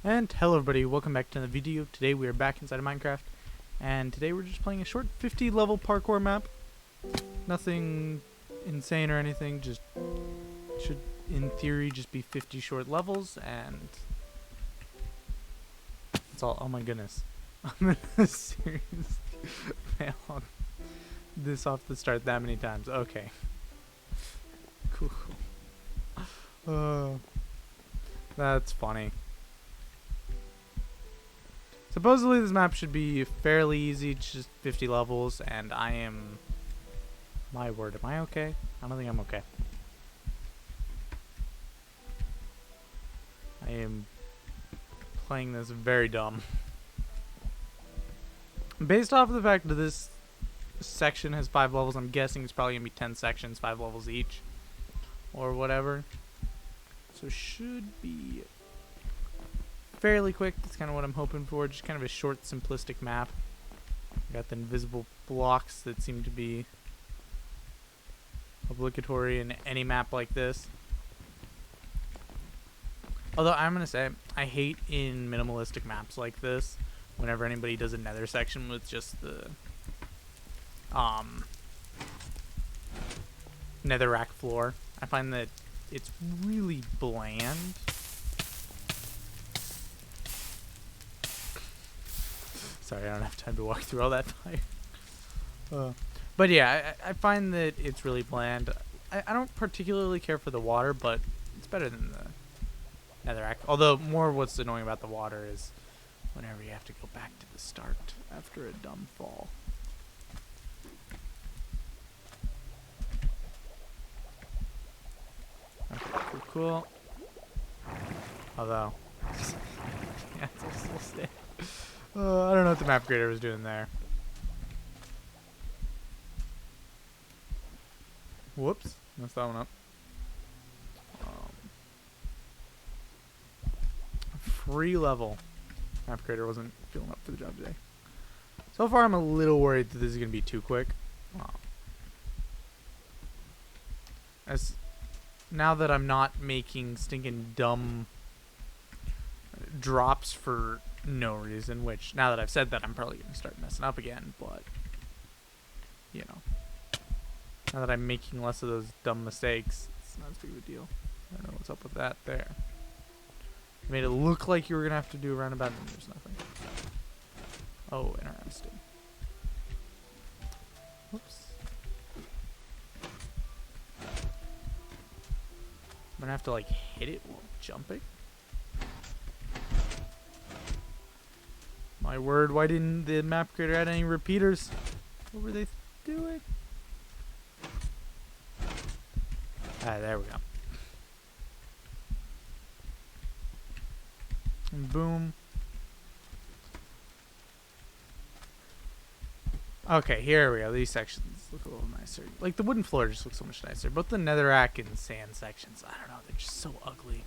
And hello everybody, welcome back to the video. Today we are back inside of Minecraft, and today we're just playing a short 50 level parkour map. Nothing insane or anything, just should in theory just be 50 short levels, and that's all. Oh my goodness. I'm gonna seriously fail on this off the start that many times. Okay. Cool. That's funny. Supposedly this map should be fairly easy, just 50 levels, and I am... My word, am I okay? I don't think I'm okay. I am playing this very dumb. Based off of the fact that this section has 5 levels, I'm guessing it's probably going to be 10 sections, 5 levels each, or whatever. So should be fairly quick. That's kind of what I'm hoping for. Just kind of a short, simplistic map. Got the invisible blocks that seem to be obligatory in any map like this. Although I'm gonna say I hate in minimalistic maps like this whenever anybody does a nether section with just the netherrack floor. I find that it's really bland. Sorry, I don't have time to walk through all that fire. But yeah, I find that it's really bland. I don't particularly care for the water, but it's better than the netherrack. Although, more what's annoying about the water is whenever you have to go back to the start after a dumb fall. Okay, cool. Although, yeah, it's still stay. I don't know what the map creator was doing there. Whoops, messed that one up. Free level. Map creator wasn't feeling up for the job today. So far, I'm a little worried that this is going to be too quick. As now that I'm not making stinking dumb drops for no reason, which now that I've said that, I'm probably going to start messing up again, but you know, now that I'm making less of those dumb mistakes, it's not as big of a deal. I don't know what's up with that there. You made it look like you were going to have to do a roundabout, and there's nothing. Oh, interesting. Whoops. I'm going to have to like hit it while jumping. My word, why didn't the map creator add any repeaters? What were they doing? Ah, there we go. And boom. Okay, here we go. These sections look a little nicer. Like, the wooden floor just looks so much nicer. Both the netherrack and sand sections, I don't know, they're just so ugly.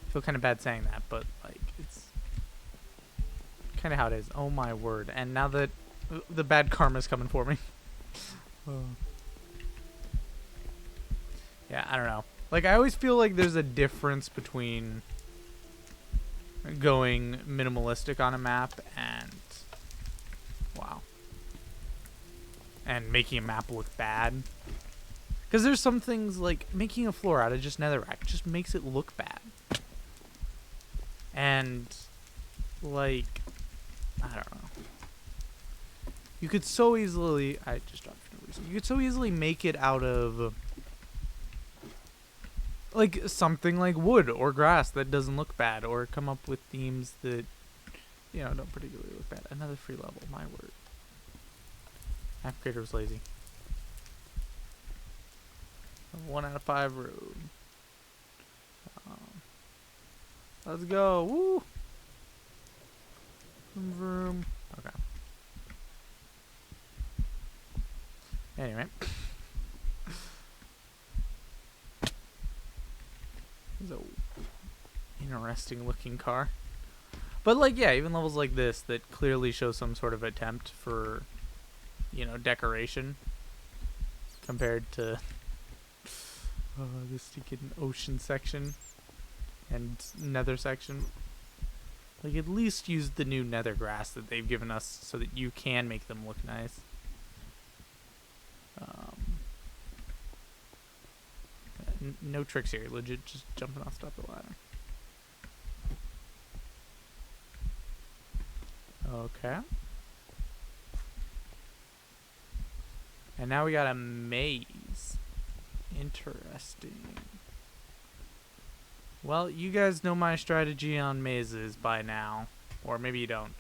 I feel kind of bad saying that, but, like, it's kind of how it is. Oh my word. And now that the bad karma's coming for me. Yeah, I don't know. Like, I always feel like there's a difference between going minimalistic on a map and wow, and making a map look bad. Because there's some things like making a floor out of just netherrack just makes it look bad. And like, I don't know. You could so easily, I just dropped for no reason. You could so easily make it out of like something like wood or grass that doesn't look bad, or come up with themes that, you know, don't particularly look bad. Another free level, my word. Map creator was lazy. 1 out of 5 road. Let's go. Woo! Vroom, vroom. Okay. Anyway. It's a interesting looking car. But like, yeah, even levels like this that clearly show some sort of attempt for, you know, decoration compared to this stinking ocean section. and nether section. Like, at least use the new nether grass that they've given us so that you can make them look nice. No tricks here. Legit just jumping off the top of the ladder. Okay. And now we got a maze. Interesting. Well, you guys know my strategy on mazes by now. Or maybe you don't.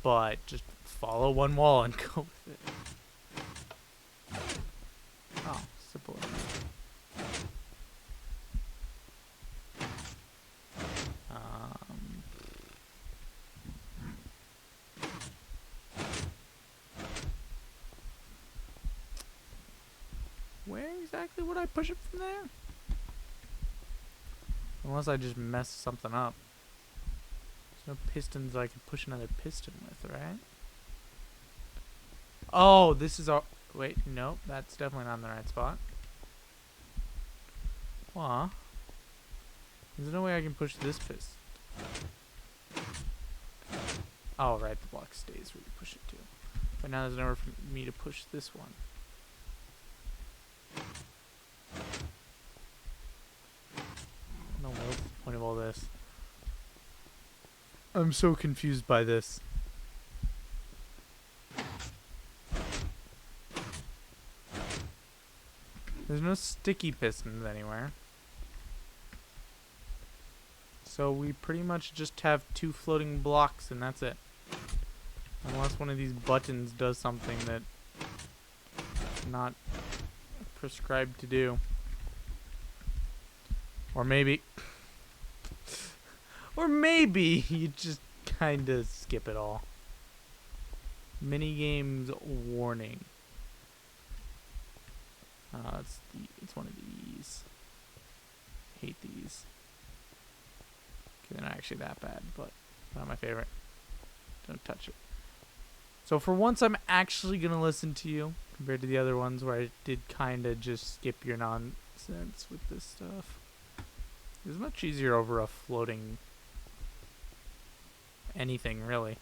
But just follow one wall and go with it. Oh, simple enough. Where exactly would I push it from there? Unless I just mess something up. There's no pistons I can push another piston with, right? Oh, this is our... Wait, nope, that's definitely not in the right spot. Aw. There's no way I can push this piston. Oh, right, the block stays where you push it to. But now there's nowhere for me to push this one. No, what's the point of all this? I'm so confused by this. There's no sticky pistons anywhere. So we pretty much just have 2 floating blocks and that's it. Unless one of these buttons does something that it's not prescribed to do. Or maybe you just kinda skip it all. Minigames warning. It's one of these. Hate these. Okay, they're not actually that bad, but not my favorite. Don't touch it. So for once, I'm actually gonna listen to you compared to the other ones where I did kinda just skip your nonsense with this stuff. It's much easier over a floating anything, really.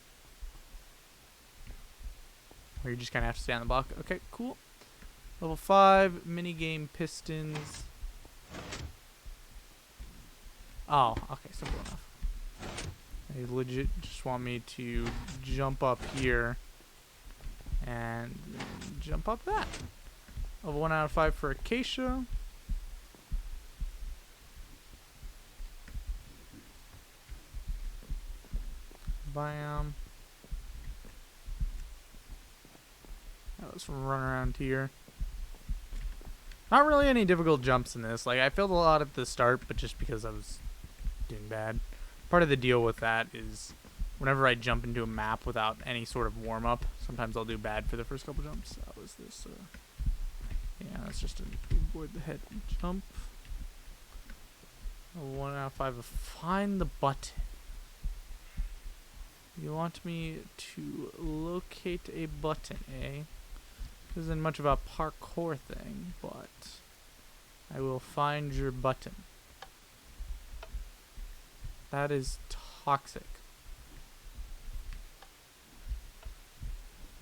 Where you just kind of have to stay on the block. Okay, cool. Level 5, minigame pistons. Oh, okay, simple enough. They legit just want me to jump up here and jump up that. Level 1 out of 5 for Acacia. Bam. Let's run around here. Not really any difficult jumps in this. Like, I failed a lot at the start, but just because I was doing bad. Part of the deal with that is whenever I jump into a map without any sort of warm-up, sometimes I'll do bad for the first couple jumps. That was this, yeah, that's just to avoid the head jump. 1 out of 5 of find the button. You want me to locate a button, eh? This isn't much of a parkour thing, but I will find your button. That is toxic.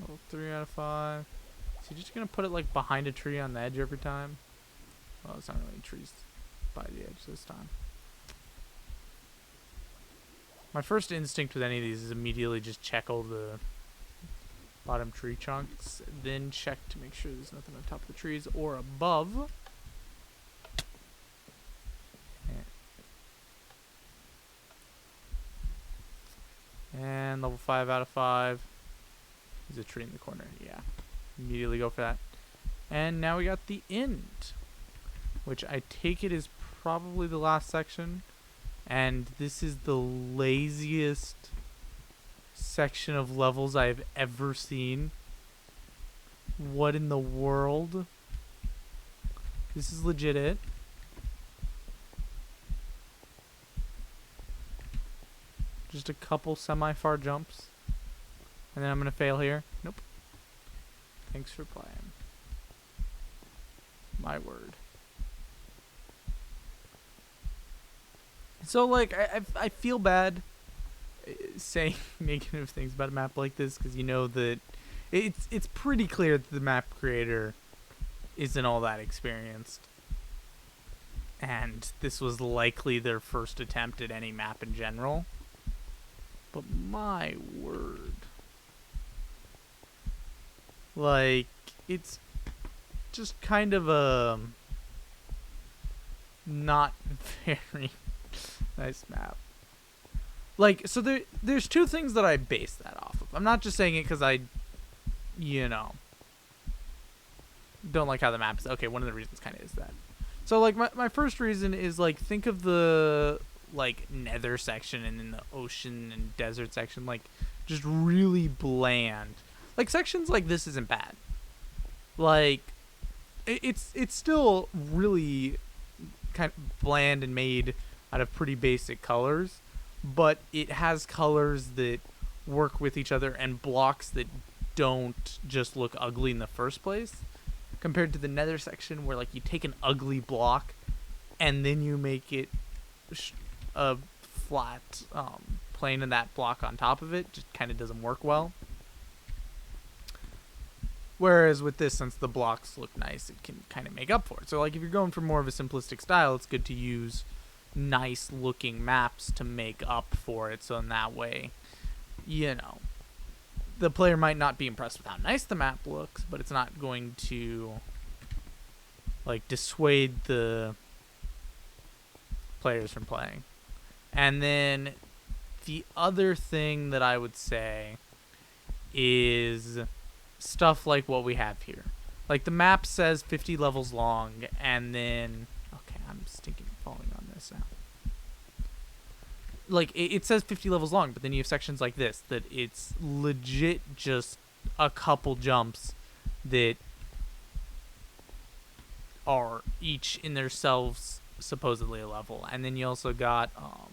Level 3 out of 5. Is he just gonna put it like behind a tree on the edge every time? Well, it's not really trees by the edge this time. My first instinct with any of these is immediately just check all the bottom tree chunks, then check to make sure there's nothing on top of the trees or above. And level 5 out of 5. There's a tree in the corner. Yeah. Immediately go for that. And now we got the end, which I take it is probably the last section. And this is the laziest section of levels I've ever seen. What in the world? This is legit it. Just a couple semi-far jumps. And then I'm going to fail here. Nope. Thanks for playing. My word. So, like, I feel bad saying negative things about a map like this, because you know that it's pretty clear that the map creator isn't all that experienced, and this was likely their first attempt at any map in general. But my word, like, it's just kind of a not very nice map. Like, so there's two things that I base that off of. I'm not just saying it because I, you know, don't like how the map is. Okay, one of the reasons kind of is that. So, like, my first reason is, like, think of the, like, nether section and then the ocean and desert section, like, just really bland. Like, sections like this isn't bad. Like, it's still really kind of bland and made out of pretty basic colors, but it has colors that work with each other and blocks that don't just look ugly in the first place, compared to the nether section where, like, you take an ugly block and then you make it a flat plane of that block on top of it. Just kind of doesn't work well. Whereas with this, since the blocks look nice, it can kind of make up for it. So, like, if you're going for more of a simplistic style, it's good to use nice looking maps to make up for it. So in that way, you know, the player might not be impressed with how nice the map looks, but it's not going to, like, dissuade the players from playing. And then the other thing that I would say is stuff like what we have here. Like, the map says 50 levels long, and then, okay, I'm stinking falling on this now. Like, it says 50 levels long, but then you have sections like this that it's legit just a couple jumps that are each in themselves supposedly a level. And then you also got all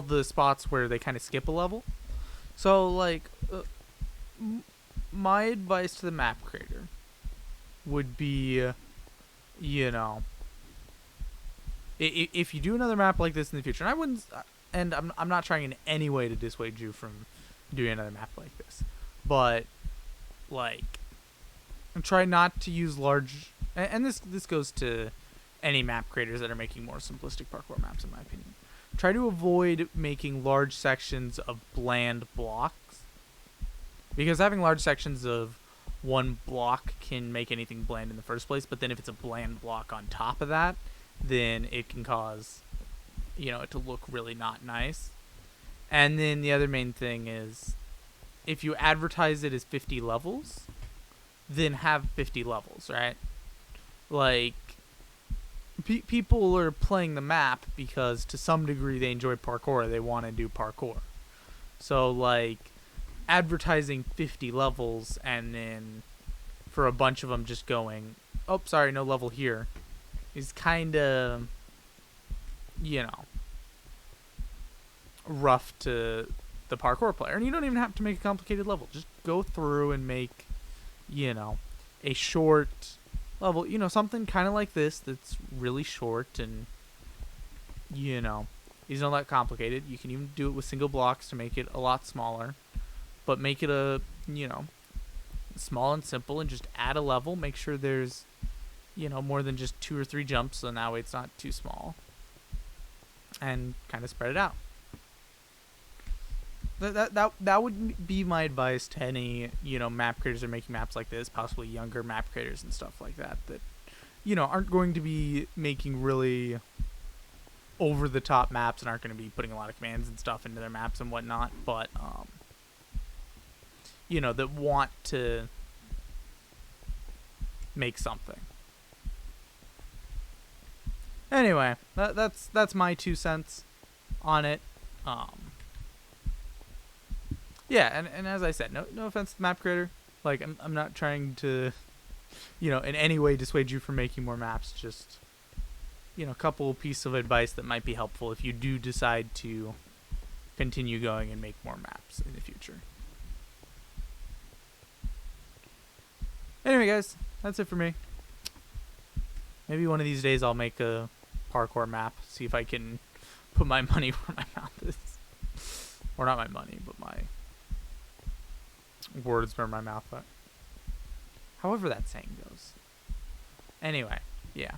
the spots where they kind of skip a level. So, like, my advice to the map creator would be, you know, if you do another map like this in the future, and I wouldn't, and I'm not trying in any way to dissuade you from doing another map like this, but, like, try not to use large, and this goes to any map creators that are making more simplistic parkour maps, in my opinion. Try to avoid making large sections of bland blocks, because having large sections of one block can make anything bland in the first place, but then if it's a bland block on top of that, then it can cause, you know, it to look really not nice. And then the other main thing is, if you advertise it as 50 levels, then have 50 levels, right? Like, people are playing the map because to some degree they enjoy parkour, they want to do parkour. So, like, advertising 50 levels and then for a bunch of them just going, oh, sorry, no level here, is kind of, you know, rough to the parkour player. And you don't even have to make a complicated level. Just go through and make, you know, a short level, you know, something kind of like this that's really short and, you know, isn't all that complicated. You can even do it with single blocks to make it a lot smaller, but make it a, you know, small and simple, and just add a level. Make sure there's, you know, more than just 2 or 3 jumps, so that way it's not too small, and kind of spread it out. That would be my advice to any, you know, map creators that are making maps like this, possibly younger map creators and stuff like that, that, you know, aren't going to be making really over the top maps and aren't going to be putting a lot of commands and stuff into their maps and whatnot, but you know, that want to make something. Anyway, that's my 2 cents on it. Yeah, and as I said, no offense to the map creator. Like, I'm not trying to, you know, in any way dissuade you from making more maps. Just, you know, a couple pieces of advice that might be helpful if you do decide to continue going and make more maps in the future. Anyway, guys, that's it for me. Maybe one of these days I'll make a parkour map. See if I can put my money where my mouth is. Or not my money, but my words where my mouth are. However that saying goes. Anyway, yeah.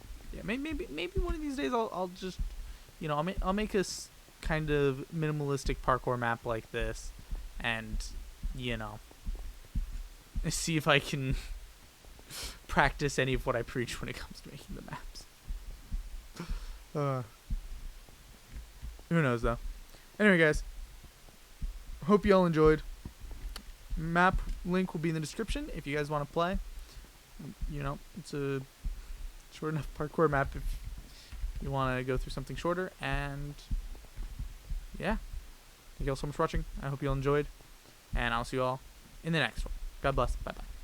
Maybe one of these days I'll just, you know, I'll make a kind of minimalistic parkour map like this, and, you know, see if I can practice any of what I preach when it comes to making the maps. Who knows though. Anyway, guys, hope you all enjoyed. Map link will be in the description if you guys want to play. You know, it's a short enough parkour map if you want to go through something shorter. And yeah, thank you all so much for watching. I hope you all enjoyed, and I'll see you all in the next one. God bless. Bye bye.